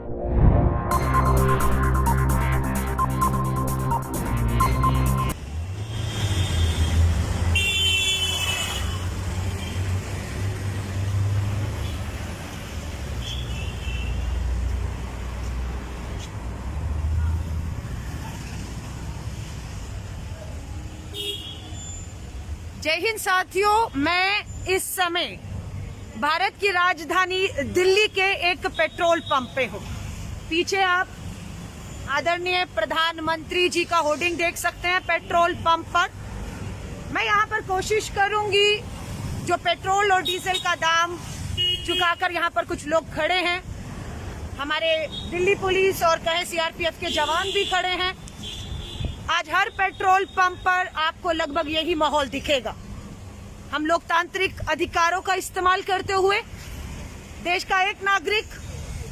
जय हिंद साथियों, मैं इस समय भारत की राजधानी दिल्ली के एक पेट्रोल पंप पे हूँ। पीछे आप आदरणीय प्रधानमंत्री जी का होर्डिंग देख सकते हैं पेट्रोल पंप पर। मैं यहाँ पर कोशिश करूंगी जो पेट्रोल और डीजल का दाम चुकाकर यहाँ पर कुछ लोग खड़े हैं, हमारे दिल्ली पुलिस और कहे सीआरपीएफ के जवान भी खड़े हैं। आज हर पेट्रोल पंप पर आपको लगभग यही माहौल दिखेगा। हम लोकतांत्रिक अधिकारों का इस्तेमाल करते हुए देश का एक नागरिक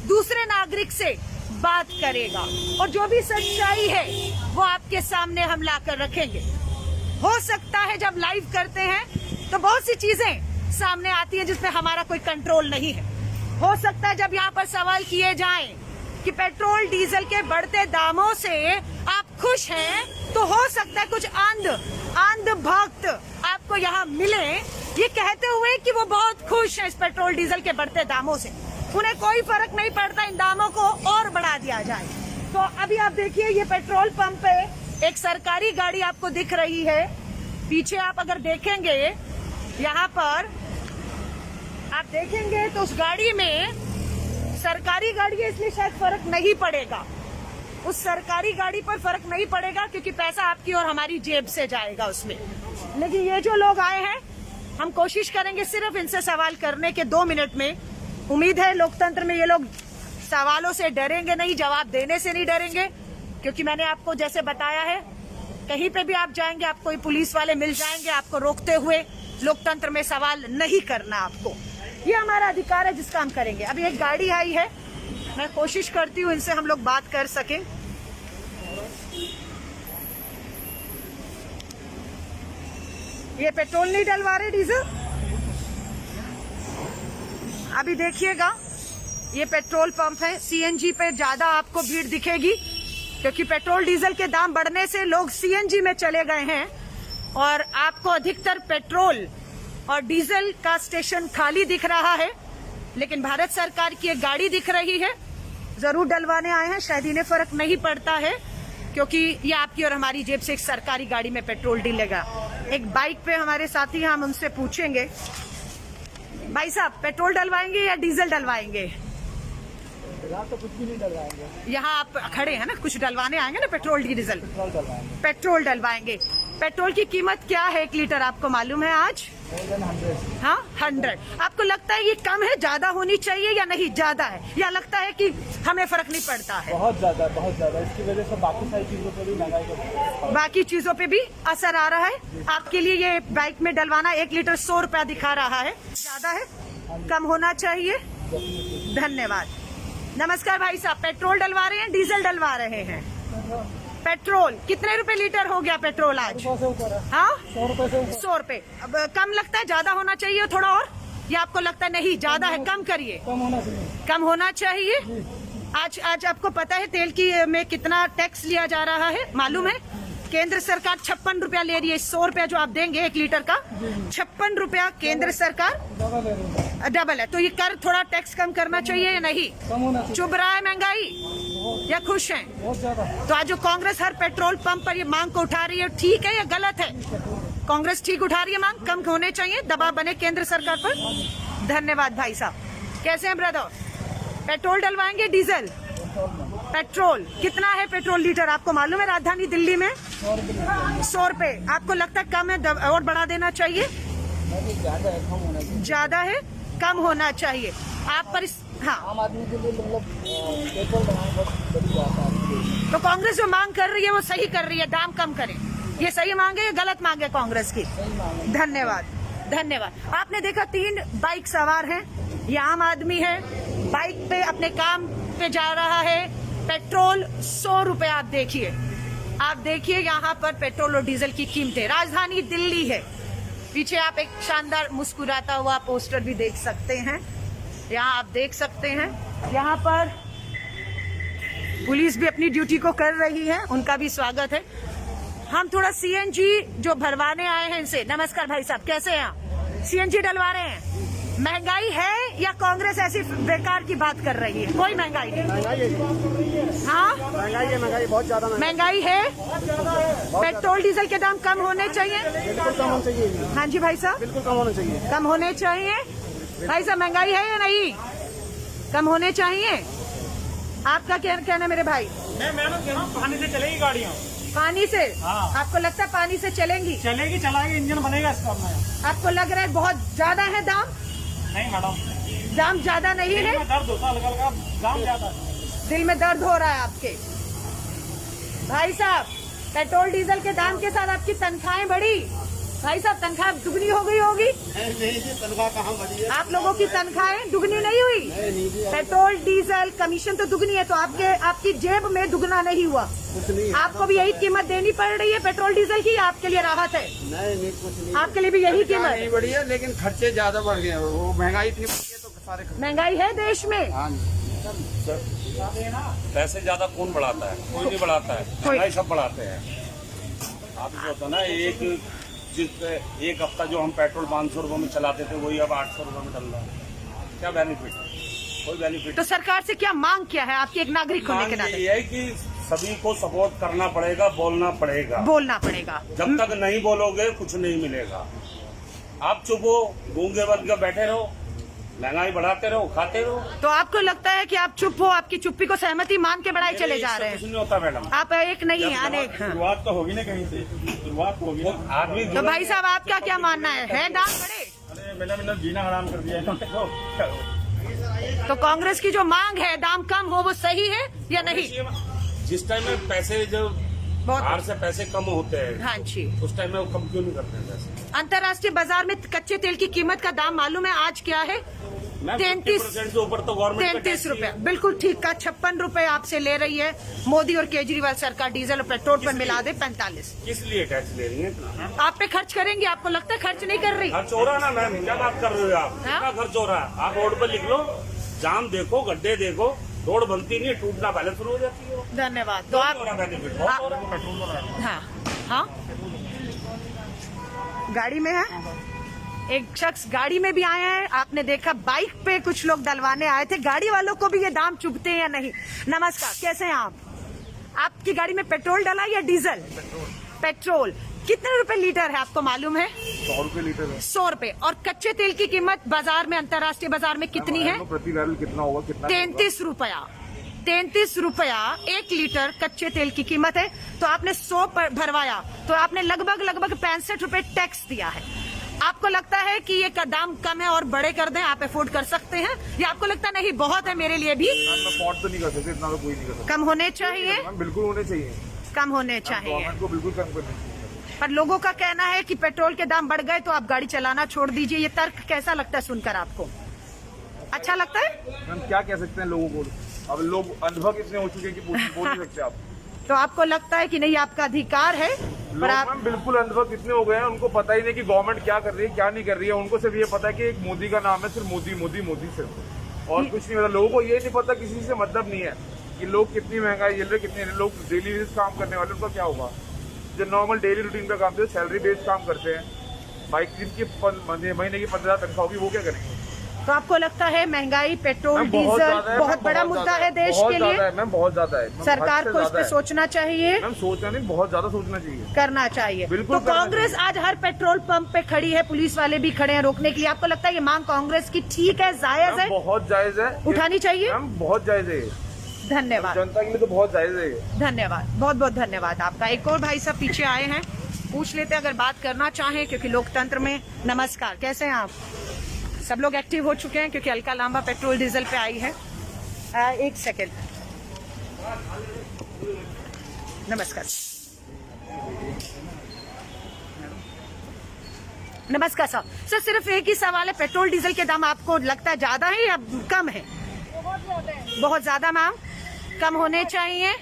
दूसरे नागरिक से बात करेगा और जो भी सच्चाई है वो आपके सामने हम लाकर रखेंगे। हो सकता है जब लाइव करते हैं तो बहुत सी चीजें सामने आती हैं जिसमें हमारा कोई कंट्रोल नहीं है। हो सकता है जब यहाँ पर सवाल किए जाएं कि पेट्रोल डीजल के बढ़ते दामों से आप खुश हैं, तो हो सकता है कुछ अंध भक्त आपको यहाँ मिले ये कहते हुए कि वो बहुत खुश हैं इस पेट्रोल डीजल के बढ़ते दामों से, उन्हें कोई फर्क नहीं पड़ता इन दामों को और बढ़ा दिया जाए। तो अभी आप देखिए ये पेट्रोल पंप पे एक सरकारी गाड़ी आपको दिख रही है। पीछे आप अगर देखेंगे यहाँ पर आप देखेंगे तो उस गाड़ी में सरकारी गाड़ी है, इसलिए शायद फर्क नहीं पड़ेगा। उस सरकारी गाड़ी पर फर्क नहीं पड़ेगा क्योंकि पैसा आपकी और हमारी जेब से जाएगा उसमें। लेकिन ये जो लोग आए हैं, हम कोशिश करेंगे सिर्फ इनसे सवाल करने के 2 मिनट में। उम्मीद है लोकतंत्र में ये लोग सवालों से डरेंगे नहीं, जवाब देने से नहीं डरेंगे, क्योंकि मैंने आपको जैसे बताया है कहीं पे भी आप जाएंगे आपको कोई पुलिस वाले मिल जाएंगे आपको रोकते हुए। लोकतंत्र में सवाल नहीं करना आपको, ये हमारा अधिकार है जिसका हम करेंगे। अभी एक गाड़ी आई है, मैं कोशिश करती हूँ इनसे हम लोग बात कर सकें। ये पेट्रोल नहीं डलवा रहे, डीजल। अभी देखिएगा ये पेट्रोल पंप है, सीएनजी पे ज्यादा आपको भीड़ दिखेगी क्योंकि पेट्रोल डीजल के दाम बढ़ने से लोग सीएनजी में चले गए हैं और आपको अधिकतर पेट्रोल और डीजल का स्टेशन खाली दिख रहा है। लेकिन भारत सरकार की एक गाड़ी दिख रही है, जरूर डलवाने आए हैं। शायद इन्हें फर्क नहीं पड़ता है क्योंकि ये आपकी और हमारी जेब से एक सरकारी गाड़ी में पेट्रोल डलेगा। एक बाइक पे हमारे साथी हैं, हम उनसे पूछेंगे, भाई साहब पेट्रोल डलवाएंगे या डीजल डलवाएंगे? तो कुछ भी नहीं डलवाएंगे। यहाँ आप खड़े हैं ना, कुछ डलवाने आएंगे ना पेट्रोल डीजल? पेट्रोल डलवाएंगे। पेट्रोल की कीमत क्या है 1 लीटर आपको मालूम है आज? 100। हाँ 100। आपको लगता है ये कम है, ज्यादा होनी चाहिए या नहीं ज्यादा है, या लगता है कि हमें फर्क नहीं पड़ता है? बहुत ज्यादा, बहुत ज्यादा। इसकी वजह से बाकी सारी चीजों पे भी महंगाई का बाकी चीजों पे भी असर आ रहा है। आपके लिए ये बाइक में डलवाना 1 लीटर 100 रुपया दिखा रहा है, ज्यादा है, कम होना चाहिए। धन्यवाद। नमस्कार भाई साहब, पेट्रोल डलवा रहे हैं डीजल डलवा रहे हैं? पेट्रोल कितने रुपए लीटर हो गया पेट्रोल आज? हाँ 100 रुपए। अब कम लगता है, ज्यादा होना चाहिए थोड़ा और, या आपको लगता है नहीं ज्यादा है, कम करिए? कम होना चाहिए। आज आपको पता है तेल की में कितना टैक्स लिया जा रहा है मालूम है? केंद्र सरकार 56 रुपया ले रही है। 100 रुपया जो आप देंगे 1 लीटर का, 56 रुपया केंद्र सरकार डबल है। तो ये कर थोड़ा टैक्स कम करना चाहिए या नहीं? चुभ रहा है महंगाई या खुश हैं? तो आज जो कांग्रेस हर पेट्रोल पंप पर ये मांग को उठा रही है, ठीक है या गलत है? कांग्रेस ठीक उठा रही है, मांग कम होने चाहिए, दबाव बने केंद्र सरकार पर। धन्यवाद भाई साहब। कैसे हैं ब्रदर? पेट्रोल डलवाएंगे डीजल? पेट्रोल कितना है पेट्रोल लीटर आपको मालूम है राजधानी दिल्ली में? 100 रुपए। आपको लगता है कम है और बढ़ा देना चाहिए? ज्यादा है, कम होना चाहिए। आप पर हाँ, आम आदमी के लिए मतलब पेट्रोल बहुत बड़ी बात है। तो कांग्रेस जो मांग कर रही है वो सही कर रही है, दाम कम करें, ये सही मांग है या गलत मांग है कांग्रेस की? धन्यवाद, धन्यवाद। आपने देखा 3 बाइक सवार हैं, ये आम आदमी है, बाइक पे अपने काम पे जा रहा है। पेट्रोल 100 रुपए। आप देखिए यहाँ पर पेट्रोल और डीजल की कीमतें। राजधानी दिल्ली है, पीछे आप एक शानदार मुस्कुराता हुआ पोस्टर भी देख सकते हैं। यहाँ आप देख सकते हैं, यहाँ पर पुलिस भी अपनी ड्यूटी को कर रही है, उनका भी स्वागत है। हम थोड़ा सीएनजी जो भरवाने आए हैं इनसे, नमस्कार भाई साहब, कैसे हैं आप? सीएनजी डलवा रहे हैं। महंगाई है या कांग्रेस ऐसी बेकार की बात कर रही है? कोई महंगाई नहीं। हाँ, महंगाई बहुत ज्यादा महंगाई है। पेट्रोल डीजल के दाम कम होने चाहिए। बिल्कुल कम होना चाहिए। हाँ जी भाई साहब, बिल्कुल कम होना चाहिए। कम होने चाहिए। भाई साहब, महंगाई है या नहीं? कम होने चाहिए। आपका क्या कहना मेरे भाई? मैडम पानी से चलेगी गाड़ियाँ। पानी से? हाँ। आपको लगता है पानी से चलेंगी? चलेगी, चलाएगी, इंजन बनेगा इसका। आपको लग रहा है बहुत ज्यादा है दाम? नहीं मैडम, दाम ज्यादा नहीं है। दर्द होता है, हल्का दाम ज्यादा है। दिल में दर्द हो रहा है आपके। भाई साहब, पेट्रोल डीजल के दाम के साथ आपकी तनख्वाहें बढ़ी। भाई साहब, तनख्वाह दुगनी हो गई होगी। नहीं जी, तनख्वाह कहाँ बढ़ी है? आप लोगों की तनख्वाहें दुगनी नहीं हुई। पेट्रोल डीजल कमीशन तो दुगनी है, तो आपकी जेब में दुगना नहीं हुआ। कुछ नहीं है। आपको भी यही कीमत देनी पड़ रही है पेट्रोल डीजल की, आपके लिए राहत है? नहीं कुछ नहीं। आपके लिए भी यही कीमत? नहीं बढ़ी है, लेकिन खर्चे ज्यादा बढ़ गए हैं। वो महंगाई इतनी बढ़ी है तो सारे महंगाई है देश में। हाँ पैसे ज्यादा कौन बढ़ाता है? कोई नहीं बढ़ाता है, महंगाई सब बढ़ाते हैं। आप जो होता ना, एक हफ्ता जो हम पेट्रोल 500 रुपए में चलाते थे, वही अब 800 रुपए में चल रहा है। क्या बेनिफिट? कोई बेनिफिट। तो सरकार से क्या मांग क्या है आपकी एक नागरिक होने के नाते? ये है कि सभी को सपोर्ट करना पड़ेगा, बोलना पड़ेगा। बोलना पड़ेगा। जब तक नहीं बोलोगे कुछ नहीं मिलेगा। आप चुप हो, गूंगे बन के बैठे रहो, महंगाई बढ़ाते रहो, खाते रहो। तो आपको लगता है कि आप चुप हो, आपकी चुप्पी को सहमति मान के बढ़ाई चले जा रहे कुछ हैं? नहीं होता मैडम। आप एक नहीं है, अनेक। हाँ। शुरुआत तो होगी ना कहीं से, शुरुआत तो होगी ना। आदमी तो भाई साहब, आपका क्या मानना है दाम बढ़े? अरे मैडम, जीना हराम कर दिया है। तो कांग्रेस की जो मांग है दाम कम हो, वो सही है या नहीं? जिस टाइम में पैसे जो बहुत। बाहर से पैसे कम होते हैं, हाँ जी। उस टाइम में वो कम क्यों नहीं करते हैं पैसे? अंतर्राष्ट्रीय बाजार में कच्चे तेल की कीमत का दाम मालूम है आज क्या है? 33% से ऊपर तो गवर्नमेंट 33 रुपए। बिल्कुल ठीक का 56 रुपए आपसे ले रही है मोदी और केजरीवाल सरकार। डीजल और पेट्रोल पर मिला दे 45। किस लिए टैक्स ले रही है इतना? आप पे खर्च करेंगे? आपको लगता है खर्च नहीं कर रही? खर्च हो रहा ना मैम, क्या बात कर रहे हो आप? हाँ? कितना खर्च हो रहा है? आप रोड पर लिख लो, जाम देखो, गड्ढे देखो, रोड बनती नहीं, टूटना पहले शुरू हो जाती है। धन्यवाद। तो आप बेनिफिट हाँ। बहुत हो रहा है, पेट्रोल हो रहा है। हाँ, गाड़ी में है एक शख्स, गाड़ी में भी आए हैं। आपने देखा बाइक पे कुछ लोग डलवाने आए थे। गाड़ी वालों को भी ये दाम चुभते हैं या नहीं? नमस्कार, कैसे हैं आप? आपकी गाड़ी में पेट्रोल डला या डीजल? पेट्रोल। कितने रुपए लीटर है आपको मालूम है? 100 रुपए लीटर है। 100 रुपए। और कच्चे तेल की कीमत बाजार में, अंतर्राष्ट्रीय बाजार में कितनी है? प्रति बैरल कितना होगा? कितना? 33 रुपया। 33 रुपया 1 लीटर कच्चे तेल की कीमत है। तो आपने 100 भरवाया, तो आपने लगभग 65 रुपए टैक्स दिया है। आपको लगता है कि ये दाम कम है और बड़े कर दें, आप अफोर्ड कर सकते हैं, या आपको लगता नहीं बहुत है मेरे लिए भी? मैं अफोर्ड तो नहीं कर सकते, इतना तो कोई नहीं कर सकता। कम होने चाहिए? बिल्कुल होने चाहिए। कम होने चाहिए। गवर्नमेंट को बिल्कुल कम करना चाहिए। पर लोगों का कहना है कि पेट्रोल के दाम बढ़ गए तो आप गाड़ी चलाना छोड़ दीजिए। ये तर्क कैसा लगता है सुनकर आपको? अच्छा लगता है? हम क्या कह सकते हैं लोगों को? अब लोग अनुभव इतने हो चुके हैं कि बोल नहीं सकते आप। तो आपको लगता है कि नहीं, आपका अधिकार है, पर आप मैम बिल्कुल अनुभव कितने हो गए हैं, उनको पता ही नहीं कि गवर्नमेंट क्या कर रही है क्या नहीं कर रही है। उनको सिर्फ ये पता है कि एक मोदी का नाम है, सिर्फ मोदी मोदी मोदी सिर्फ, और कुछ नहीं पता। लोगों को ये नहीं पता, किसी से मतलब नहीं है कि लोग कितनी महंगाई झेल रहे, कितने लोग डेली बेस काम करने वाले, उनका क्या होगा? जो नॉर्मल डेली रूटीन पे काम करते हैं, सैलरी बेस्ड काम करते हैं, बाइक जिनकी महीने की 15 तनख्वाह होगी, वो क्या करेंगे? तो आपको लगता है महंगाई, पेट्रोल, डीजल बहुत बड़ा मुद्दा है देश के लिए? मैम बहुत ज्यादा है। सरकार को इस पे सोचना चाहिए, मैम सोचना नहीं, बहुत ज्यादा सोचना चाहिए, करना चाहिए। बिल्कुल तो करना कांग्रेस आज हर पेट्रोल पंप पे खड़ी है, पुलिस वाले भी खड़े हैं रोकने के लिए। आपको लगता है ये मांग कांग्रेस की ठीक है, जायज है, बहुत जायज है, उठानी चाहिए? मैम बहुत जायज है, धन्यवाद। जनता के लिए तो बहुत जायज है। धन्यवाद, बहुत बहुत धन्यवाद आपका। एक और भाई साहब पीछे आए हैं, पूछ लेते हैं अगर बात करना चाहें, क्योंकि लोकतंत्र में। नमस्कार, कैसे हैं आप? सब लोग एक्टिव हो चुके हैं क्योंकि अलका लांबा पेट्रोल डीजल पे आई है। एक सेकेंड, नमस्कार। नमस्कार साहब। सर सिर्फ एक ही सवाल है, पेट्रोल डीजल के दाम आपको लगता है ज्यादा है या कम है? बहुत ज्यादा मैम। कम होने चाहिए?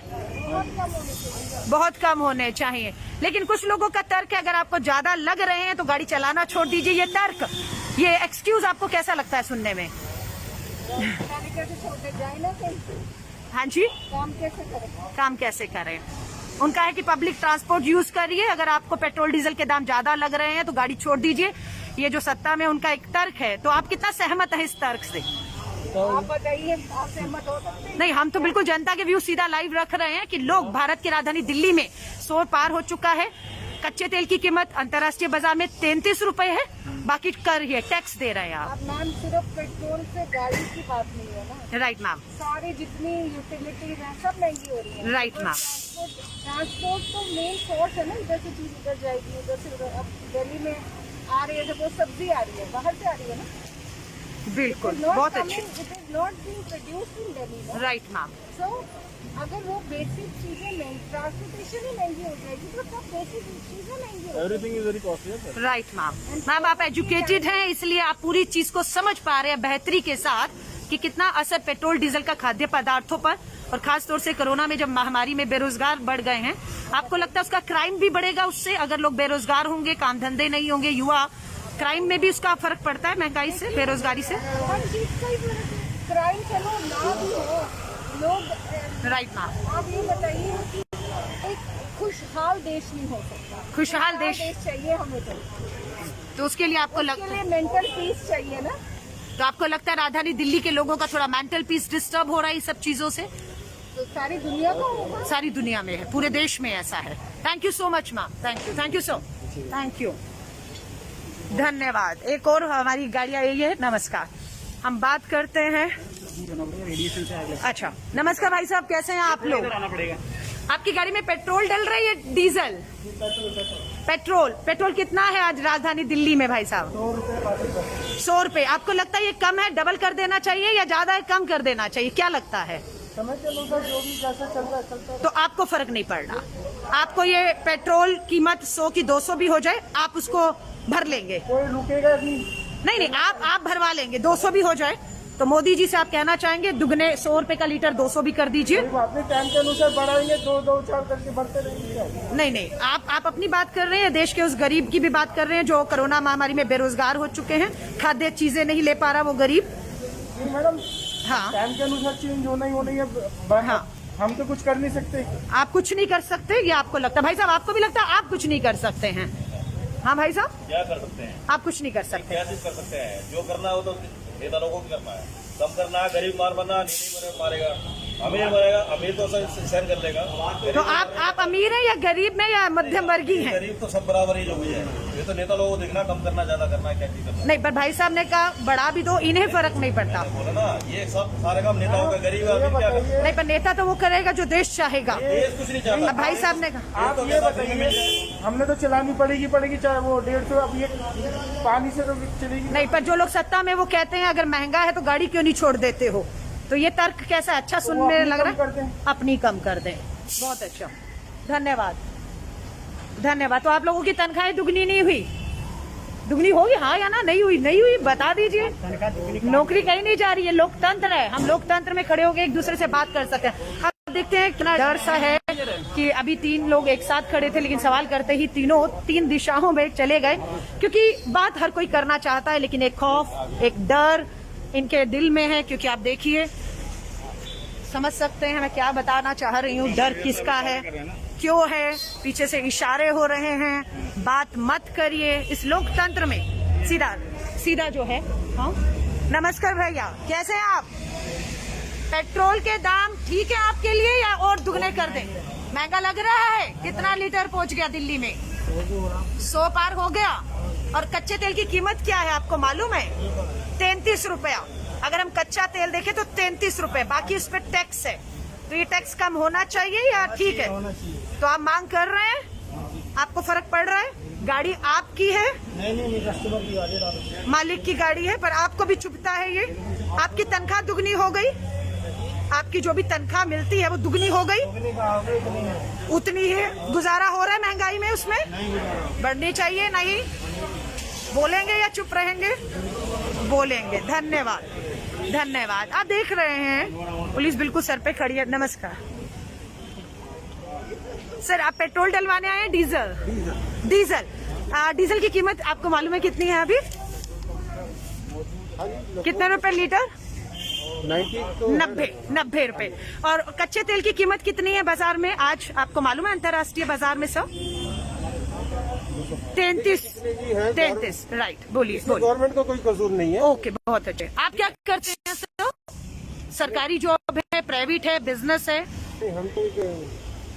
बहुत कम होने चाहिए। लेकिन कुछ लोगों का तर्क है अगर आपको ज्यादा लग रहे हैं तो गाड़ी चलाना छोड़ दीजिए। ये तर्क, ये एक्सक्यूज आपको कैसा लगता है सुनने में? हाँ जी, काम कैसे करें? काम कैसे करें? उनका है कि पब्लिक ट्रांसपोर्ट यूज करिए, अगर आपको पेट्रोल डीजल के दाम ज्यादा लग रहे हैं तो गाड़ी छोड़ दीजिए। ये जो सत्ता में उनका एक तर्क है, तो आप कितना सहमत हैं इस तर्क से? आप बताइए, आप सहमत हो सकते हैं? नहीं, हम तो बिल्कुल जनता के व्यू सीधा लाइव रख रहे हैं कि लोग, भारत की राजधानी दिल्ली में 100 पार हो चुका है। कच्चे तेल की कीमत अंतर्राष्ट्रीय बाजार में 33 रुपए है, बाकी कर है टैक्स दे रहे हैं आप। अब मैम सिर्फ पेट्रोल से गाड़ी की बात नहीं है ना, राइट मैम, सारी जितनी यूटिलिटीज हैं सब महंगी हो रही है। Right ma'am. ट्रांसपोर्ट तो मेन सोर्स है ना, इधर से चीज उधर जाएगी, उधर से उधर। अब दिल्ली में आ रही है जब वो सब्जी आ रही है, बाहर से आ रही है ना, बिल्कुल, बहुत अच्छे, it is not being produced in Delhi. Right ma'am. So अगर वो बेसिक चीजें महंगी, ट्रांसपोर्टेशन ही महंगी हो जाएगी तो सब बेसिक चीजें महंगी हो जाएगी। Everything is very costly. Right ma'am. Ma'am आप एजुकेटेड हैं, इसलिए आप पूरी चीज को समझ पा रहे हैं बेहतरी के साथ कि कितना असर पेट्रोल डीजल का खाद्य पदार्थों पर, और खास तौर से कोरोना में जब महामारी में बेरोजगार बढ़ गए हैं, आपको लगता है उसका क्राइम भी बढ़ेगा उससे? अगर लोग बेरोजगार होंगे, काम धंधे नहीं होंगे, युवा, क्राइम में भी उसका फर्क पड़ता है महंगाई से, बेरोजगारी से? हर चीज का ही फर्क है। क्राइम चलो ना भी हो, लोग राइट मैम। आप ये बताइए कि एक खुशहाल देश नहीं हो सकता। खुशहाल देश चाहिए हमें, तो उसके लिए आपको उसके लगता लिए मेंटल पीस चाहिए ना। तो आपको लगता है राजधानी दिल्ली के लोगों का थोड़ा मेंटल पीस डिस्टर्ब हो रहा है इस सब चीजों से? तो सारी दुनिया का होगा। सारी दुनिया में है, पूरे देश में ऐसा है। Thank you so much ma'am, thank you so, thank you, धन्यवाद। एक और हमारी गाड़ी आई है, नमस्कार। हम बात करते हैं, अच्छा नमस्कार भाई साहब, कैसे हैं आप लोग? आना पड़ेगा। आपकी गाड़ी में पेट्रोल डल रही है डीजल? पेट्रोल कितना है आज राजधानी दिल्ली में भाई साहब? 100 रुपए। आपको लगता है ये कम है, डबल कर देना चाहिए, या ज्यादा है, कम कर देना चाहिए, क्या लगता है? समझ के अनुसार जो भी जैसा चल रहा है चलता है। तो आपको फर्क नहीं पड़ना, आपको ये पेट्रोल कीमत 100 की 200 भी हो जाए, आप उसको भर लेंगे? कोई रुकेगा नहीं, आप भरवा लेंगे, 200 भी हो जाए तो मोदी जी से आप कहना चाहेंगे दुगने 100 रुपए का लीटर 200 भी कर दीजिए? अपने टाइम के अनुसार बढ़ाएंगे, 2-4 करके बढ़ते रहेंगे। नहीं, आप अपनी बात कर रहे हैं, देश के उस गरीब की भी बात कर रहे हैं जो कोरोना महामारी में बेरोजगार हो चुके हैं, खाद्य चीजें नहीं ले पा रहा वो गरीब। मैडम हाँ, टाइम के अनुसार चेंज होना ही होना है। हाँ, हम तो कुछ कर नहीं सकते। आप कुछ नहीं कर सकते, ये आपको लगता है? भाई साहब आपको भी लगता है आप कुछ नहीं कर सकते हैं? हाँ भाई साहब, क्या कर सकते हैं? आप कुछ नहीं कर सकते? क्या चीज कर सकते हैं? जो करना हो तो नेता लोगों को करना है, कम करना है, गरीब मार बनना, नहीं मारेगा, अमीर मरेगा, अमीर तो सहन कर लेगा। तो आप अमीर हैं या गरीब में या मध्यम वर्गीय हैं? गरीब तो सब बराबर ही जो भी है, ये तो नेता लोगों को देखना, कम करना, ज्यादा करना, क्या चीज करना। नहीं, पर भाई साहब ने कहा बढ़ा भी दो, इन्हें फर्क नहीं पड़ता। बोला ना, ये सब सारे काम नेताओं का, गरीब आदमी क्या करता नहीं, पर नेता तो वो करेगा जो देश चाहेगा। है, कुछ नहीं चाहता। अब भाई साहब ने कहा, आप ये बताइए, हमने तो चलानी पड़ेगी, चाहे वो 150, अब ये पानी से तो चलेगी नहीं, पर जो लोग सत्ता में वो कहते हैं अगर महंगा है तो गाड़ी क्यों नहीं छोड़ देते हो, तो ये तर्क कैसा अच्छा सुनने लग रहा है? अपनी कम कर दें, बहुत अच्छा, धन्यवाद। तो आप लोगों की तनख्वाहें दुगनी नहीं हुई? दुगनी होगी हाँ या ना? नहीं हुई, बता दीजिए। नौकरी कहीं नहीं जा रही है, लोकतंत्र है, हम लोकतंत्र में खड़े होकर एक दूसरे से बात कर सकते हैं। अब देखते हैं कितना डर सा है कि अभी 3 लोग एक साथ खड़े थे, लेकिन सवाल करते ही तीनों 3 दिशाओं में चले गए, क्योंकि बात हर कोई करना चाहता है, लेकिन एक खौफ, एक डर इनके दिल में है। क्योंकि आप देखिए, समझ सकते हैं मैं क्या बताना चाह रही हूँ, डर किसका है, क्यों है, पीछे से इशारे हो रहे हैं, बात मत करिए इस लोकतंत्र में, सीधा जो है। हाँ नमस्कार भैया, कैसे हैं आप? पेट्रोल के दाम ठीक है आपके लिए या और दुगने कर दें? महंगा लग रहा है? कितना लीटर पहुंच गया दिल्ली में? 100 पार हो गया। और कच्चे तेल की कीमत क्या है आपको मालूम है? 33 रुपया। अगर हम कच्चा तेल देखें तो 33 रुपए, बाकी उस पर टैक्स है, तो ये टैक्स कम होना चाहिए या ठीक है? तो आप मांग कर रहे हैं, आपको फर्क पड़ रहा है? गाड़ी आपकी है? नहीं, कस्टमर की गाड़ी है, मालिक की गाड़ी है, पर आपको भी चुभता है ये? आपकी तनख्वाह दुगनी हो गई, आपकी जो भी तनख्वाह मिलती है वो दुगनी हो गई, उतनी है, गुजारा हो रहा है महंगाई में, उसमें बढ़नी चाहिए नहीं? बोलेंगे या चुप रहेंगे? बोलेंगे। धन्यवाद। आप देख रहे हैं पुलिस बिल्कुल सर पे खड़ी है। नमस्कार सर, आप पेट्रोल डलवाने आए हैं? डीजल की कीमत आपको मालूम है कितनी है अभी? कितने रुपए लीटर? 90 तो 90 रुपए। और कच्चे तेल की कीमत कितनी है बाजार में आज, आपको मालूम है अंतर्राष्ट्रीय बाजार में सर? 33, राइट। बोलिए। गवर्नमेंट का कोई कसूर नहीं है। ओके, बहुत अच्छे। आप क्या करते हैं सर? सरकारी जॉब है, प्राइवेट है, बिजनेस है? हम तो एक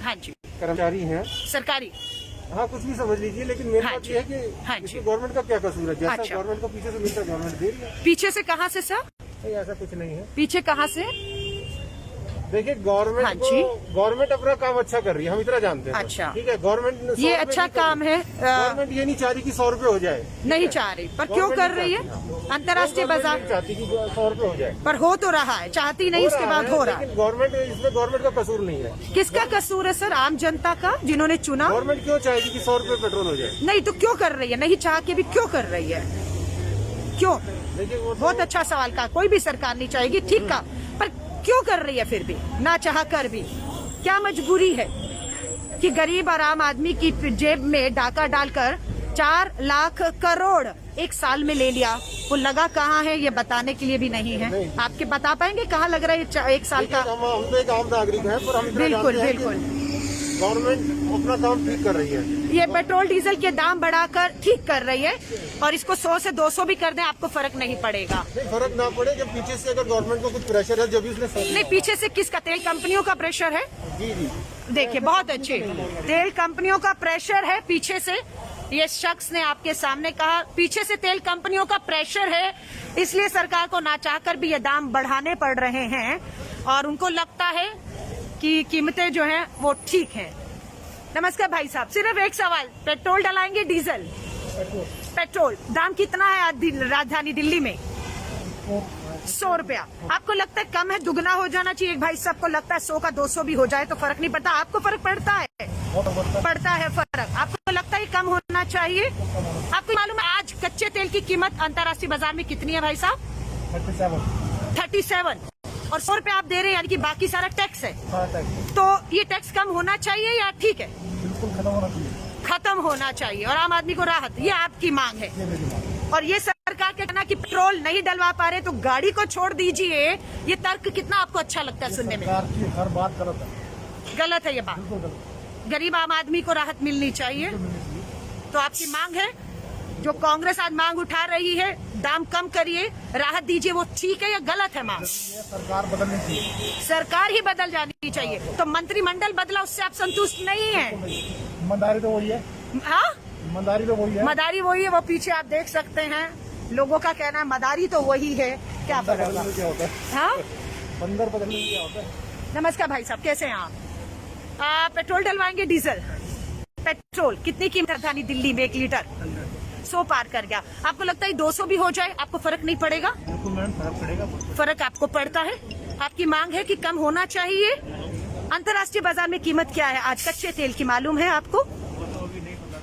हाँ जी, कर्मचारी हैं। सरकारी। हाँ, कुछ भी समझ लीजिए, लेकिन मेरी हाँ बात जी, ये है कि हाँ जी। इसमें गवर्नमेंट का क्या कसूर है? जैसा अच्छा। गवर्नमेंट को पीछे से मिलता है गवर्नमेंट दे रही है। पीछे से कहाँ से सर? नहीं, ऐसा कुछ नहीं है। पीछे कहाँ से? देखिए, हाँ गवर्नमेंट अपना काम अच्छा कर रही है, हम इतना जानते हैं। अच्छा। ठीक है, गवर्नमेंट ये अच्छा काम है। गवर्नमेंट ये नहीं चाह रही कि 100 रुपए हो जाए। नहीं चाह रही, पर क्यों कर रही है? अंतर्राष्ट्रीय बाजार नहीं चाहती कि 100 रुपए हो जाए, पर हो तो रहा है, चाहती नहीं, उसके बाद हो रहा है। लेकिन गवर्नमेंट का कसूर नहीं है। किसका कसूर है सर? आम जनता का, जिन्होंने चुना। गवर्नमेंट क्यों चाहेगी कि 100 रुपए पेट्रोल हो जाए? नहीं तो क्यों कर रही है? नहीं चाह के भी क्यों कर रही है? क्यों? देखिए, वो तो- बहुत अच्छा सवाल का, कोई भी सरकार नहीं चाहेगी, ठीक का, पर क्यों कर रही है फिर भी, ना चाह कर भी? क्या मजबूरी है कि गरीब और आम आदमी की जेब में डाका डालकर 4 लाख करोड़ एक साल में ले लिया? वो लगा कहाँ है ये बताने के लिए भी नहीं है। आपके बता पाएंगे कहाँ लग रहा है एक साल का? हम तो एक आम नागरिक हैं, पर हम इतना बिल्कुल जानते हैं कि बिल्कुल। गवर्नमेंट अपना काम ठीक कर रही है। ये पेट्रोल डीजल के दाम बढ़ाकर ठीक कर रही है, और इसको 100 से 200 भी कर दें आपको फर्क नहीं पड़ेगा। नहीं, फर्क ना पड़े, जब पीछे से अगर गवर्नमेंट को कुछ प्रेशर है, जब भी उसने नहीं, पीछे से किसका? तेल कंपनियों का प्रेशर है। जी जी, देखिए, बहुत अच्छे, तेल कंपनियों का प्रेशर है पीछे से। ये शख्स ने आपके सामने कहा पीछे से तेल कंपनियों का प्रेशर है, इसलिए सरकार को ना चाहकर भी ये दाम बढ़ाने पड़ रहे हैं, और उनको लगता है कि कीमतें जो हैं वो ठीक हैं। नमस्कार भाई साहब, सिर्फ एक सवाल, पेट्रोल डलाएंगे डीजल? पेट्रोल दाम कितना है आज राजधानी दिल्ली में? 100 रुपया। आपको लगता है कम है, दुगना हो जाना चाहिए? एक भाई साहब को लगता है 100 का 200 भी हो जाए तो फर्क नहीं पड़ता। आपको फर्क पड़ता है? पड़ता है फर्क। आपको लगता है कम होना चाहिए? आपको मालूम है आज कच्चे तेल की कीमत अंतर्राष्ट्रीय बाजार में कितनी है भाई साहब? 37। और 100 रुपए आप दे रहे हैं, यानी कि बाकी सारा टैक्स है। तो ये टैक्स कम होना चाहिए या ठीक है? बिल्कुल खत्म होना चाहिए। खत्म होना चाहिए, और आम आदमी को राहत, ये आपकी मांग है। और ये सरकार के कहना कि पेट्रोल नहीं डलवा पा रहे तो गाड़ी को छोड़ दीजिए, ये तर्क कितना आपको अच्छा लगता है सुनने में? सरकार की हर बात गलत है। गलत है ये बात। बिल्कुल गलत। गरीब आम आदमी को राहत मिलनी चाहिए, तो आपकी मांग है। जो कांग्रेस आज मांग उठा रही है, दाम कम करिए, राहत दीजिए, वो ठीक है या गलत है मांग? ये सरकार बदलनी चाहिए। सरकार ही बदल जानी चाहिए। तो मंत्रिमंडल बदला, उससे आप संतुष्ट नहीं है? ईमानदारी तो वही है। हाँ, ईमानदारी तो वही है। मदारी वही है, वो पीछे आप देख सकते हैं। लोगों का कहना है मदारी तो वही है, क्या फर्क बदलने में क्या होता है? हाँ। बंदर बदलने में क्या होता है? नमस्कार भाई साहब, कैसे हैं आप? पेट्रोल डलवाएंगे डीजल? पेट्रोल कितनी कीमत है राजधानी दिल्ली में? 1 लीटर 100 पार कर गया। आपको लगता है 200 भी हो जाए आपको फर्क नहीं पड़ेगा? बिल्कुल मैम, फर्क पड़ेगा। फर्क आपको पड़ता है। आपकी मांग है कि कम होना चाहिए। अंतर्राष्ट्रीय बाजार में कीमत क्या है आज कच्चे तेल की, मालूम है आपको?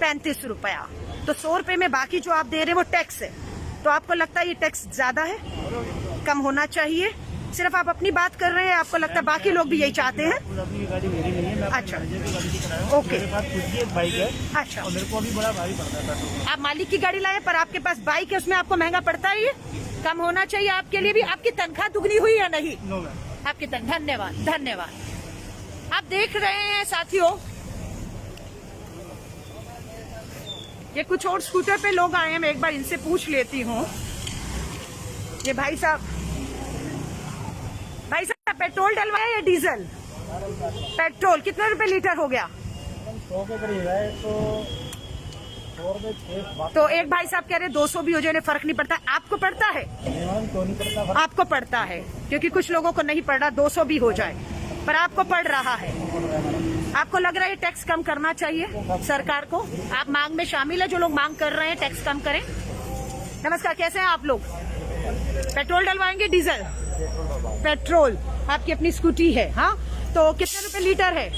35 रुपया। तो 100 रुपए में बाकी जो आप दे रहे हैं वो टैक्स है। तो आपको लगता है ये टैक्स ज्यादा है, कम होना चाहिए? सिर्फ आप अपनी बात कर रहे हैं, आपको लगता है बाकी लोग भी यही चाहते हैं? अभी गाड़ी मेरी नहीं है, मैं अच्छा। अपने की गाड़ी से कराया हूँ। ओके। मेरे पास खुद की एक बाइक है, अच्छा, और मेरे को अभी बड़ा भारी पड़ता है पेट्रोल। आप मालिक की गाड़ी लाए पर आपके पास बाइक है, उसमें आपको महंगा पड़ता है। ये कम होना चाहिए आपके लिए भी। आपकी तनख्वाह दुगनी हुई या नहीं? No ma'am. आपकी धन्यवाद धन्यवाद। आप देख रहे हैं साथियों, ये कुछ और स्कूटर पे लोग आए हैं, मैं एक बार इनसे पूछ लेती हूँ। ये भाई साहब पेट्रोल डलवाया या डीजल? पेट्रोल कितने रुपए लीटर हो गया? 100 के करीब है, तो 100 रुपए 6 तो एक भाई साहब कह रहे 200 भी हो जाए उन्हें फर्क नहीं पड़ता। आपको पड़ता है? मैम, क्यों नहीं पड़ता फर्क? आपको पड़ता है, क्योंकि कुछ लोगों को नहीं पड़ रहा 200 भी हो जाए, पर आपको पड़ रहा है। आपको लग रहा है टैक्स कम करना चाहिए सरकार को? आप मांग में शामिल है, जो लोग मांग कर रहे हैं टैक्स कम करें? नमस्कार, कैसे हैं आप लोग? पेट्रोल डलवाएंगे डीजल? पेट्रोल। आपकी अपनी स्कूटी है? हाँ। तो कितने रुपए लीटर है?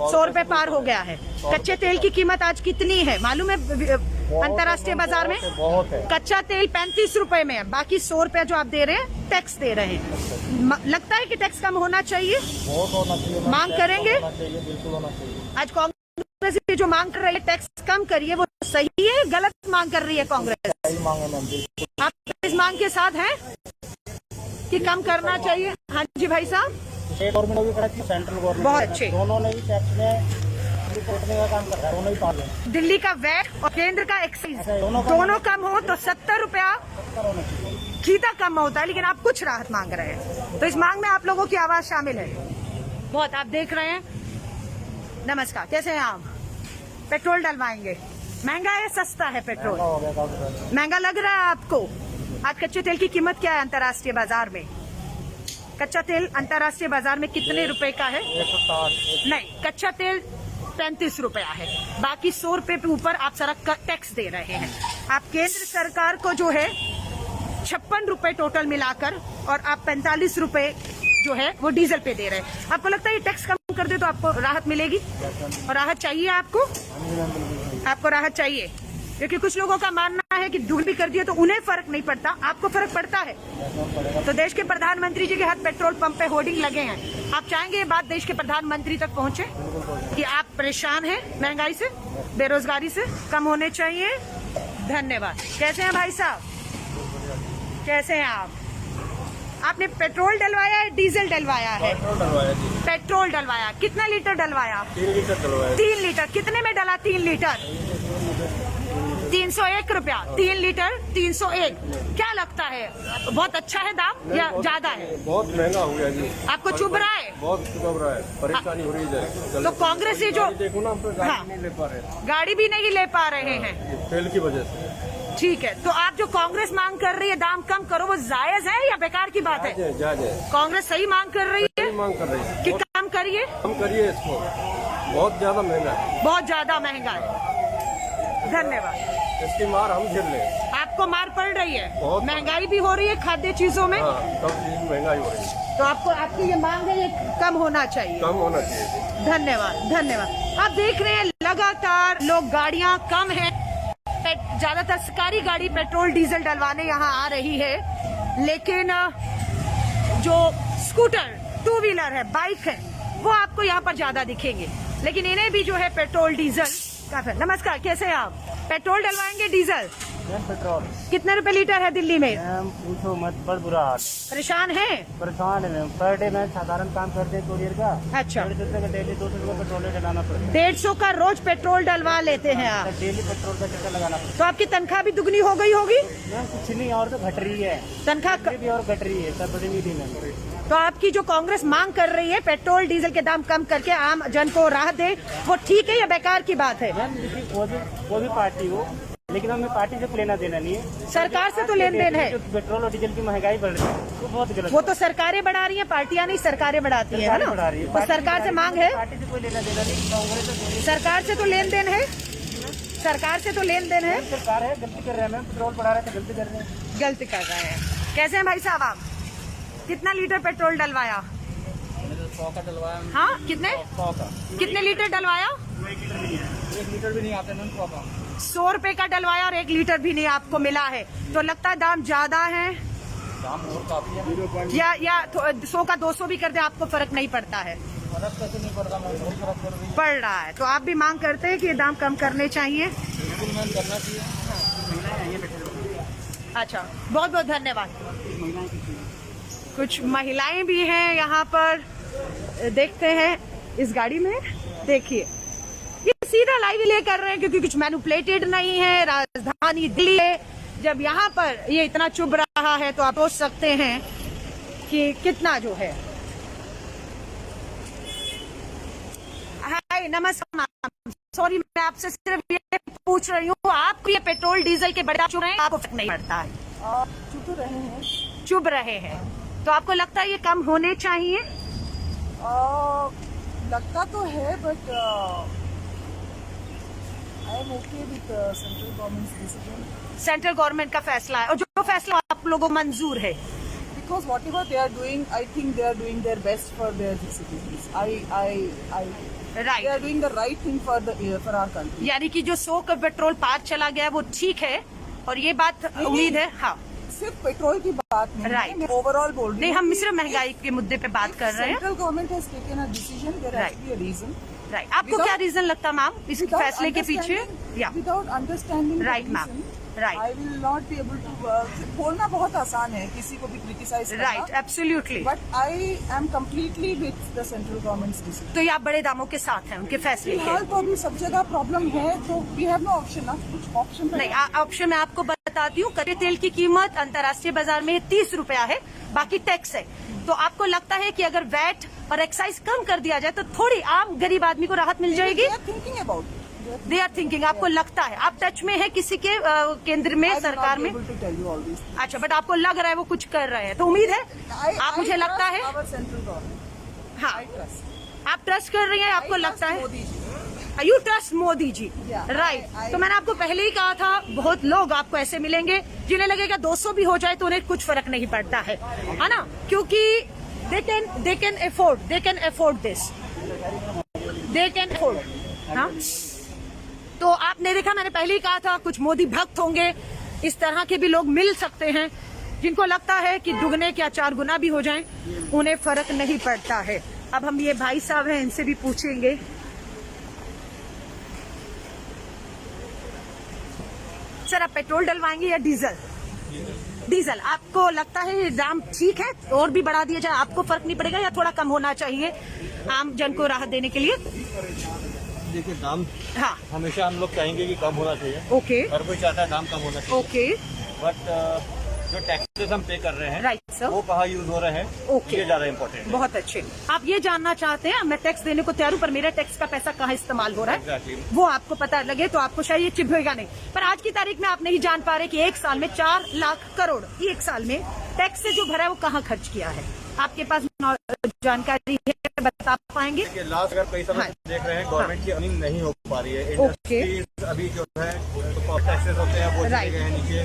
100 रुपए पार हो गया है। कच्चे तेल की कीमत आज कितनी है मालूम है अंतर्राष्ट्रीय बाजार में? बहुत है। कच्चा तेल 35 रुपए में है, बाकी 100 रुपए जो आप दे रहे हैं टैक्स दे रहे हैं। लगता है कि टैक्स कम होना चाहिए? बहुत होना चाहिए। मांग करेंगे? बिल्कुल होना चाहिए। आज कांग्रेस ये जो मांग कर रही है टैक्स कम करिए, वो सही है गलत मांग कर रही है कांग्रेस? सही मांगे मैम, बिल्कुल। आप इस मांग के साथ हैं कि कम करना चाहिए? हाँ जी भाई साहब। स्टेट गवर्नमेंट भी करा थी, सेंट्रल गवर्नमेंट बहुत अच्छे। दोनों ने भी टैक्स में रोकने का काम कर रहा है, दोनों ही पार्टी है। दिल्ली का वैट और केंद्र का एक्साइज दोनों कम हो तो 70 रुपया फीता कम होता है, लेकिन आप कुछ राहत मांग रहे हैं। तो इस मांग में आप लोगों की आवाज शामिल है बहुत। आप देख रहे हैं। नमस्कार, कैसे हैं आप? पेट्रोल डलवाएंगे, महंगा है सस्ता है पेट्रोल? हो गया काफी ज्यादा। महंगा लग रहा है आपको? आज कच्चे तेल की कीमत क्या है अंतर्राष्ट्रीय बाजार में? कच्चा तेल अंतर्राष्ट्रीय बाजार में कितने रुपए का है? 160। नहीं, कच्चा तेल 35 रुपया है, बाकी 100 रुपए के ऊपर आप सारा टैक्स दे रहे हैं। आप केंद्र सरकार को जो है 56 रुपए टोटल मिलाकर, और आप 45 रुपए जो है वो डीजल पे दे रहे हैं। आपको लगता है ये टैक्स कम कर दे तो आपको राहत मिलेगी? और राहत चाहिए आपको? आपको राहत चाहिए, क्योंकि कुछ लोगों का मानना है कि दुगनी कर दिए तो उन्हें फर्क नहीं पड़ता, आपको फर्क पड़ता है। तो देश के प्रधानमंत्री जी के हाथ पेट्रोल पंप पे होर्डिंग लगे हैं, आप चाहेंगे ये बात देश के प्रधानमंत्री तक पहुंचे कि आप परेशान हैं महंगाई से, बेरोजगारी से, कम होने चाहिए? धन्यवाद। कैसे हैं भाई साहब? कैसे हैं आप? आपने पेट्रोल डलवाया है डीजल डलवाया है? पेट्रोल डलवाया जी। पेट्रोल डलवाया। कितना लीटर डलवाया? 3 लीटर डलवाया। 3 लीटर। कितने में डला 3 लीटर? 301 रुपया। 3 लीटर 301। क्या लगता है, बहुत अच्छा है दाम या ज्यादा है? बहुत महंगा हो गया जी, आपको चुभ रहा है? बहुत चुभ रहा है, परेशानी हो रही है। तो कांग्रेस ये जो देखो ना, हम तो हाँ। गाड़ी नहीं ले पा रहे, गाड़ी भी नहीं ले पा रहे हैं, तेल की वजह से। ठीक है। तो आप जो कांग्रेस मांग कर रही है दाम कम करो, वो जायज है या बेकार की बात है? जायज है, कांग्रेस सही मांग कर रही है मांग कर रही है कि कम करिए? कम करिए इसको, बहुत ज्यादा महंगा है, बहुत ज्यादा महंगा है। धन्यवाद। इसकी मार हम झेल लें। आपको मार पड़ रही है, बहुत। महंगाई भी हो रही है खाद्य चीजों में, हाँ, सब चीज महंगाई हो रही है, तो आपको आपकी ये मांग है ये कम होना चाहिए। कम होना चाहिए। धन्यवाद धन्यवाद। आप देख रहे हैं लगातार लोग, गाड़ियां कम है, ज्यादातर सरकारी गाड़ी पेट्रोल डीजल डलवाने यहाँ आ रही है, लेकिन जो स्कूटर, 2 व्हीलर है, बाइक है, वो आपको यहाँ पर ज्यादा दिखेंगे, लेकिन इन्हें भी जो है पेट्रोल डीजल काफी। नमस्कार, कैसे हैं आप? पेट्रोल डलवाएंगे डीजल? पेट्रोल कितने रुपए लीटर है दिल्ली में? मैम पूछो मत, बहुत बुरा हाल। परेशान है? परेशान है मैम, पर डे मैं साधारण काम करते हैं कोरियर का। अच्छा। 150 रुपए का डेली, 200 रुपए पेट्रोल डलाना पड़ता है। 150 का रोज पेट्रोल डलवा लेते हैं आप, डेली पेट्रोल का चक्कर लगाना पड़ता तो आपकी तनख्वाह भी दुगनी हो गई होगी? है मैम। कुछ नहीं, और तो घट रही है, तनख्वाह भी और घट रही है, सब बड़ी नहीं थी मैम। तो आपकी जो कांग्रेस मांग कर रही है पेट्रोल डीजल के दाम कम करके आम जन को राहत दे, वो ठीक है या बेकार की बात है? मैम वो भी पार्टी हो, लेकिन हमें पार्टी से लेना देना नहीं है, सरकार से तो लेन देन है। जो पेट्रोल और डीजल की महंगाई बढ़ रही है वो बहुत गलत वो तो सरकारें बढ़ा रही हैं, पार्टियां नहीं, सरकारें बढ़ाती हैं, है ना? बढ़ा रही है। तो सरकार से मांग है, पार्टी से कोई लेना देना नहीं, कांग्रेस से सरकार से तो लेन देन है, सरकार से तो लेन देन है। सरकार है, गलती कर रहे हैं मैम, पेट्रोल बढ़ा रहे थे, गलती कर रहे हैं। गलती कर रहे हैं। कैसे हैं भाई साहब आप? कितना लीटर पेट्रोल डलवाया? 100 का डलवाया। हाँ, कितने 100 का, कितने लीटर डलवाया? 1 लीटर भी नहीं आते मैम। 100 का 100 रुपए का डलवाया और 1 लीटर भी नहीं आपको मिला है, तो लगता है दाम ज्यादा है? दाम और काफी है, या 100 का 200 भी कर दे आपको फर्क नहीं पड़ता है? फर्क कैसे नहीं पड़ता मैम, बहुत फर्क पड़ रही है। पड़ रहा है, तो आप भी मांग करते हैं कि ये दाम कम करने चाहिए? बिल्कुल मैम, करना चाहिए। अच्छा, बहुत बहुत धन्यवाद। कुछ महिलाएं भी हैं यहाँ पर, देखते हैं इस गाड़ी में। देखिए, ये सीधा लाइव ले कर रहे हैं क्योंकि कुछ मैनिपुलेटेड नहीं है। राजधानी दिल्ली है, जब यहाँ पर ये इतना चुभ रहा है तो आप सोच सकते हैं कि कितना जो है। हाय, नमस्कार मैम, सॉरी मैं आपसे सिर्फ ये पूछ रही हूँ, आप ये पेट्रोल डीजल के बड़े चुभ रहे हैं, आपको फर्क नहीं पड़ता है? चुप रहे हैं। चुभ रहे हैं, तो आपको लगता है ये कम होने चाहिए? लगता तो है, but I M okay with central governments decision, central government का फैसला है, और जो फैसला आप लोगों को मंजूर है? because whatever they are doing, I think they are doing their best for their citizens. They right, are doing the right thing for our country. यानी कि जो 100 का पेट्रोल पार चला गया वो ठीक है, और ये बात उम्मीद है। हाँ, सिर्फ पेट्रोल की बात नहीं Right. है, मैं ओवरऑल बोल रही नहीं, हूँ। हम सिर्फ महंगाई के मुद्दे पे बात कर रहे हैं। Central government has taken a decision, there has Right. To be a reason, right, आपको क्या रीजन लगता है मैम इस फैसले के पीछे? या without understanding right ma'am, right, I will not be able to बोलना बहुत आसान है किसी को भी क्रिटिसाइज करना, right, absolutely. But I am completely with the central government decision. तो ये आप बड़े दामों के साथ हैं उनके फैसले के? फिलहाल तो अभी सब जगह प्रॉब्लम है, तो वी हैव नो ऑप्शन ना, कुछ ऑप्शन नहीं, ऑप्शन मैं आपको बताती हूँ। कच्चे तेल की कीमत अंतर्राष्ट्रीय बाजार में 30 रुपया है, बाकी टैक्स है। तो आपको लगता है कि अगर वैट और एक्साइज कम कर दिया जाए तो थोड़ी आम गरीब आदमी को राहत मिल जाएगी? Thinking about, they are thinking. आपको लगता है, आप टच में है किसी के केंद्र में, सरकार में? अच्छा, बट आपको लग रहा है वो कुछ कर रहे हैं, तो उम्मीद है आप, मुझे लगता है, सेंट्रल गवर्नमेंट, हाँ, आप ट्रस्ट कर रही हैं, आपको लगता है Modi ji. You trust Modi ji, Yeah, right. I- तो मैंने आपको पहले ही कहा था, बहुत लोग आपको ऐसे मिलेंगे जिन्हें लगेगा 200 भी हो जाए तो उन्हें कुछ फर्क नहीं पड़ता है ना, क्योंकि they can afford this, they can afford. हाँ, तो आपने देखा, मैंने पहले ही कहा था, कुछ मोदी भक्त होंगे, इस तरह के भी लोग मिल सकते हैं जिनको लगता है कि दुगने क्या 4 गुना भी हो जाएं, उन्हें फर्क नहीं पड़ता है। अब हम ये भाई साहब हैं, इनसे भी पूछेंगे। सर, आप पेट्रोल डलवाएंगे या डीजल? डीजल। आपको लगता है ये दाम ठीक है, और भी बढ़ा दिया जाए आपको फर्क नहीं पड़ेगा, या थोड़ा कम होना चाहिए आम जन को राहत देने के लिए? देखिए, दाम हाँ, हमेशा हम लोग चाहेंगे कि कम होना चाहिए, ओके, हर कोई चाहता है दाम कम होना चाहिए, ओके, बट जो टैक्सेस हम पे कर रहे हैं, राइट सर, वो कहाँ यूज हो रहे हैं, ओके, ये ज्यादा इम्पोर्टेंट है। बहुत अच्छे। आप ये जानना चाहते हैं, मैं टैक्स देने को तैयार हूँ, पर मेरा टैक्स का पैसा कहाँ इस्तेमाल हो रहा है, Exactly. वो आपको पता लगे तो आपको शायद ये चिभेगा नहीं। पर आज की तारीख में आप नहीं जान पा रहे कि एक साल में 4 लाख करोड़ एक साल में टैक्स से जो भरा है वो कहाँ खर्च किया है। आपके पास जानकारी है, बता पाएंगे? देखिए, लास्ट अगर कई समय से देख रहे हैं, गवर्नमेंट की अर्निंग नहीं हो पा रही है। इंडस्ट्रीज अभी जो है, तो टैक्सेस होते हैं वो चले गए हैं नीचे,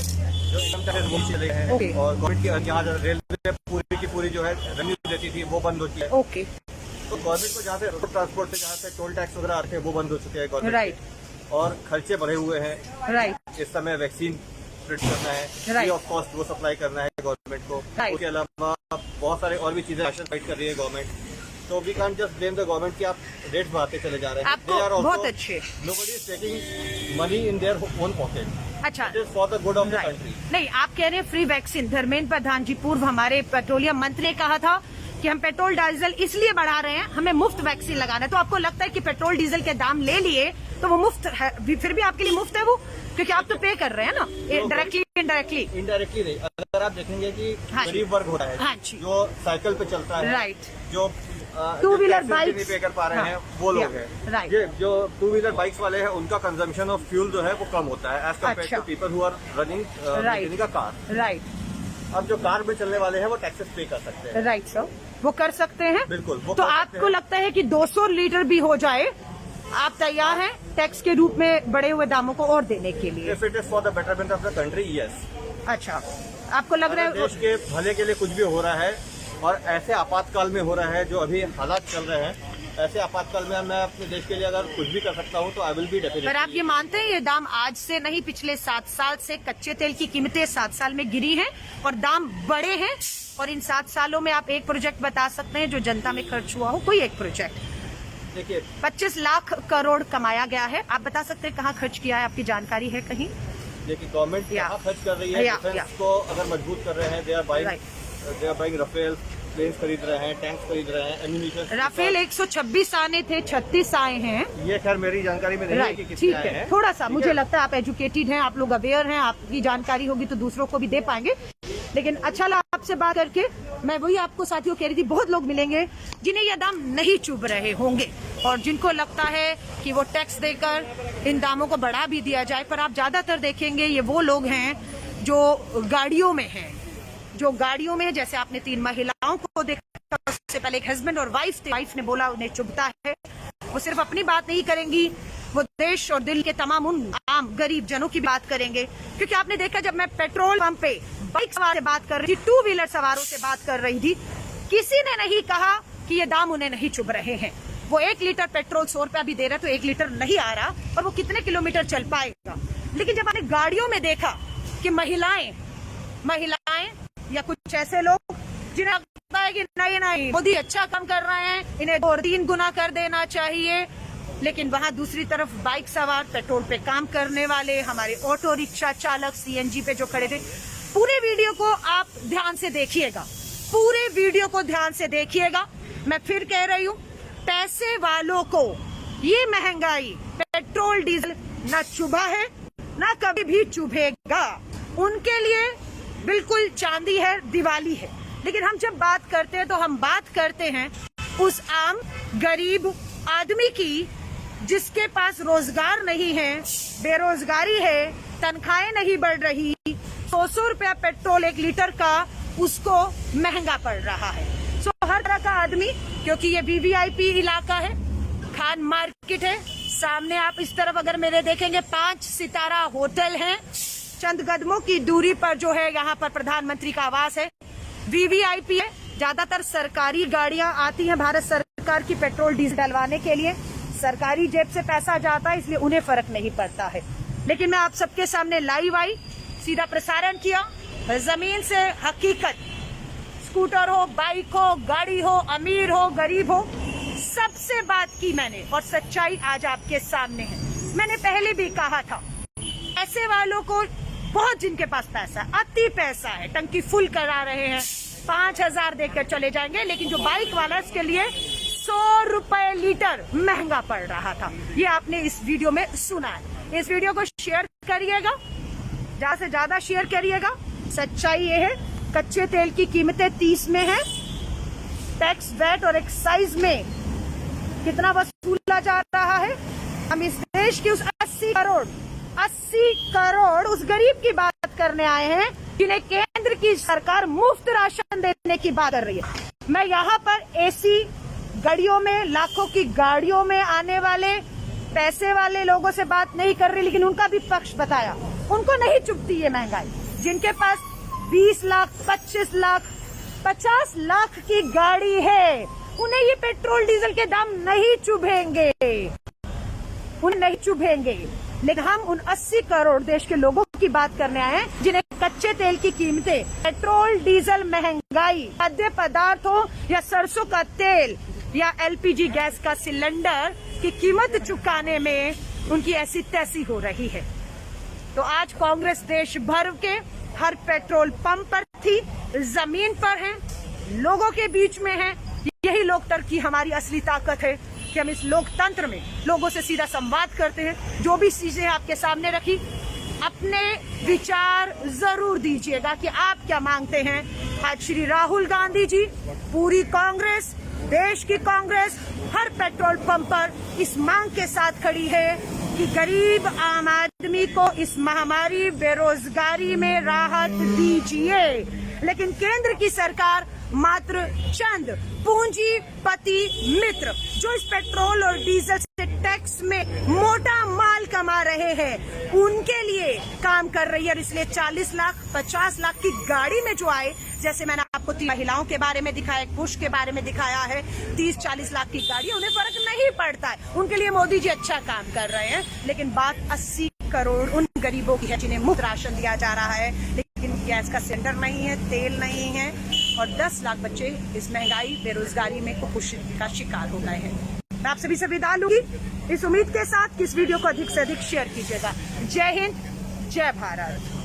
जो इनकम टैक्सेस वो चले गए हैं, और गवर्नमेंट की जहाँ रेलवे पूरी की पूरी जो है रेवेन्यू देती थी वो बंद होती है। ओके, तो गवर्नमेंट को जहाँ से रोड ट्रांसपोर्ट से, जहाँ से टोल टैक्स वगैरह आते हैं, वो बंद हो चुके हैं गवर्नमेंट राइट, के। और खर्चे बढ़े हुए हैं, राइट, इस समय वैक्सीन प्रिंट करना है, फ्री ऑफ कॉस्ट वो सप्लाई करना है गवर्नमेंट को। Right. उसके अलावा बहुत सारे और भी चीजें राशन फाइट कर रही है गवर्नमेंट, तो we can't just blame the government कि आप रेट्स बढ़ाते चले जा रहे हैं। आपको बहुत अच्छे। Nobody is taking money in their own pocket, अच्छा, it is for the good of the right. Country. नहीं, आप कह रहे हैं फ्री वैक्सीन। धर्मेंद्र प्रधान जी, पूर्व हमारे पेट्रोलियम मंत्री, ने कहा था कि हम पेट्रोल डीजल इसलिए बढ़ा रहे हैं, हमें मुफ्त वैक्सीन लगाना है। तो आपको लगता है कि पेट्रोल डीजल के दाम ले लिए तो वो मुफ्त है, फिर भी आपके लिए मुफ्त है वो, क्योंकि आप तो पे कर रहे हैं ना, डायरेक्टली इनडायरेक्टली? इनडायरेक्टली नहीं, अगर आप देखेंगे कि हाँ जी। गरीब वर्ग हो रहा है, हाँ जी। जो साइकिल पे चलता है, राइट, जो टू व्हीलर taxes बाइक नहीं पे कर पा रहे हैं, वो लोग हैं। राइट, ये जो 2 व्हीलर बाइक्स वाले हैं, उनका कंजम्पशन ऑफ फ्यूल जो है वो कम होता है एज कम्पेयर अच्छा। To people who are running a car. Right, अब जो कार में चलने वाले हैं वो टैक्सेस पे कर सकते हैं। राइट सर, वो कर सकते हैं, बिल्कुल, वो तो कर सकते आपको हैं। लगता है कि 200 लीटर भी हो जाए, आप तैयार हैं टैक्स के रूप में बढ़े हुए दामों को और देने के लिए? If it is for the betterment of the country, yes. अच्छा, आपको लग रहा अगर है देश के भले के लिए कुछ भी हो रहा है, और ऐसे आपातकाल में हो रहा है जो अभी हालात चल रहे हैं, ऐसे आपातकाल में मैं अपने देश के लिए अगर कुछ भी कर सकता हूँ तो आई विल बी डेफिनेटली। पर आप ये मानते हैं ये दाम आज से नहीं, पिछले 7 साल से कच्चे तेल की कीमतें 7 साल में गिरी हैं और दाम बढ़े हैं, और इन 7 सालों में आप एक प्रोजेक्ट बता सकते हैं जो जनता में खर्च हुआ हो? कोई एक प्रोजेक्ट? देखिए, 25 लाख करोड़ कमाया गया है, आप बता सकते हैं कहाँ खर्च किया है? आपकी जानकारी है कहीं? देखिए, गवर्नमेंट या। कहाँ खर्च कर रही है, या। डिफेंस को अगर मजबूत कर रहे हैं, they are buying Rafale planes खरीद रहे हैं, टैंक्स खरीद रहे हैं, एम्यूनिशन। राफेल 126 आने थे, 36 आए हैं। ये खैर मेरी जानकारी में नहीं है कि राइट, कितने ठीक आए है, हैं। थोड़ा सा ठीक मुझे है? लगता है आप एजुकेटेड हैं, आप लोग अवेयर हैं, आपकी जानकारी होगी तो दूसरों को भी दे पाएंगे। लेकिन अच्छा लगा आपसे बात करके। मैं वही आपको साथियों कह रही थी, बहुत लोग मिलेंगे जिन्हें यह दाम नहीं चुभ रहे होंगे और जिनको लगता है कि वो टैक्स देकर इन दामों को बढ़ा भी दिया जाए। पर आप ज्यादातर देखेंगे ये वो लोग हैं जो गाड़ियों में हैं, जो गाड़ियों में, जैसे आपने 3 महिलाओं को देखा, उससे पहले एक हस्बैंड और वाइफ थी, वाइफ ने बोला उन्हें चुभता है। वो सिर्फ अपनी बात नहीं करेंगी, वो देश और दिल्ली के तमाम उन आम गरीब जनों की बात करेंगे। क्योंकि आपने देखा, जब मैं पेट्रोल पंप पे बाइक सवार से बात कर रही थी, 2 व्हीलर सवारों से बात कर रही थी, किसी ने नहीं कहा कि ये दाम उन्हें नहीं चुभ रहे हैं। वो 1 लीटर पेट्रोल 100 रुपया भी दे रहा, तो 1 लीटर नहीं आ रहा और वो कितने किलोमीटर चल पाएगा। लेकिन जब आपने गाड़ियों में देखा कि महिलाएं या कुछ ऐसे लोग जिन्हें लगता है कि नहीं मोदी अच्छा काम कर रहे हैं, इन्हें 2 और 3 गुना कर देना चाहिए, लेकिन वहां दूसरी तरफ बाइक सवार, पेट्रोल पे काम करने वाले, हमारे ऑटो रिक्शा चालक, सीएनजी पे जो खड़े थे। पूरे वीडियो को आप ध्यान से देखिएगा, पूरे वीडियो को ध्यान से देखिएगा। मैं फिर कह रही हूँ, पैसे वालों को ये महंगाई, पेट्रोल डीजल न चुभा है, न कभी भी चुभेगा। उनके लिए बिल्कुल चांदी है, दिवाली है। लेकिन हम जब बात करते हैं तो हम बात करते हैं उस आम गरीब आदमी की जिसके पास रोजगार नहीं है, बेरोजगारी है, तनख्वाहें नहीं बढ़ रही, 100 रुपया पेट्रोल 1 लीटर का उसको महंगा पड़ रहा है। सो हर तरह का आदमी, क्योंकि ये वीवीआईपी इलाका है, खान मार्केट है। सामने आप इस तरफ अगर मेरे देखेंगे 5 सितारा होटल हैं, चंद कदमों की दूरी पर जो है यहाँ पर प्रधानमंत्री का आवास है। वीवीआईपी है, ज्यादातर सरकारी गाड़ियां आती हैं भारत सरकार की पेट्रोल डीजल डलवाने के लिए। सरकारी जेब से पैसा जाता है, इसलिए उन्हें फर्क नहीं पड़ता है। लेकिन मैं आप सबके सामने लाइव आई, सीधा प्रसारण किया, जमीन से हकीकत, स्कूटर हो, बाइक हो, गाड़ी हो, अमीर हो, गरीब हो, सबसे बात की मैंने और सच्चाई आज आपके सामने है। मैंने पहले भी कहा था, पैसे वालों को बहुत, जिनके पास पैसा है, अति पैसा है, टंकी फुल करा रहे हैं, 5000 देकर चले जाएंगे। लेकिन जो बाइक वाला, इसके लिए 100 रुपए लीटर महंगा पड़ रहा था। ये आपने इस वीडियो में सुना है। इस वीडियो को शेयर करिएगा, ज्यादा से ज्यादा शेयर करिएगा। सच्चाई ये है, कच्चे तेल की कीमतें 30 में है, टैक्स, वैट और एक्साइज में कितना वसूला जा रहा है। हम इस देश की उस 80 करोड़ उस गरीब की बात करने आए हैं जिन्हें केंद्र की सरकार मुफ्त राशन देने की बात कर रही है। मैं यहाँ पर एसी गाड़ियों में, लाखों की गाड़ियों में आने वाले पैसे वाले लोगों से बात नहीं कर रही, लेकिन उनका भी पक्ष बताया। उनको नहीं चुभती ये महंगाई। जिनके पास 20 लाख, 25 लाख, 50 लाख की गाड़ी है, उन्हें ये पेट्रोल डीजल के दाम नहीं चुभेंगे, उन्हें नहीं चुभेंगे। लेकिन हम उन 80 करोड़ देश के लोगों की बात करने आए हैं जिन्हें कच्चे तेल की कीमतें, पेट्रोल डीजल महंगाई, खाद्य पदार्थों या सरसों का तेल या एलपीजी गैस का सिलेंडर की कीमत चुकाने में उनकी ऐसी तैसी हो रही है। तो आज कांग्रेस देश भर के हर पेट्रोल पंप पर थी, जमीन पर है, लोगों के बीच में है। यही लोकतंत्र की हमारी असली ताकत है कि हम इस लोकतंत्र में लोगों से सीधा संवाद करते हैं। जो भी चीजें आपके सामने रखी, अपने विचार जरूर दीजिएगा कि आप क्या मांगते हैं। आज श्री राहुल गांधी जी, पूरी कांग्रेस, देश की कांग्रेस हर पेट्रोल पंप पर इस मांग के साथ खड़ी है कि गरीब आम आदमी को इस महामारी बेरोजगारी में राहत दीजिए। लेकिन केंद्र की सरकार मात्र चंद पूंजीपति मित्र जो इस पेट्रोल और डीजल से टैक्स में मोटा माल कमा रहे हैं, उनके लिए काम कर रही है। और इसलिए 40 लाख, 50 लाख की गाड़ी में जो आए, जैसे मैंने आपको 3 महिलाओं के बारे में दिखाया, एक पुरुष के बारे में दिखाया है, 30-40 लाख की गाड़ी, उन्हें फर्क नहीं पड़ता है। उनके लिए मोदी जी अच्छा काम कर रहे हैं। लेकिन बात 80 करोड़ उन गरीबों की है जिन्हें मुफ्त राशन दिया जा रहा है, लेकिन गैस का सिलेंडर नहीं है, तेल नहीं है, और 10 लाख बच्चे इस महंगाई, बेरोजगारी में कुपोषण का शिकार हो गए हैं। मैं आप सभी से विदा लूंगी इस उम्मीद के साथ कि इस वीडियो को अधिक से अधिक शेयर कीजिएगा। जय हिंद, जय भारत।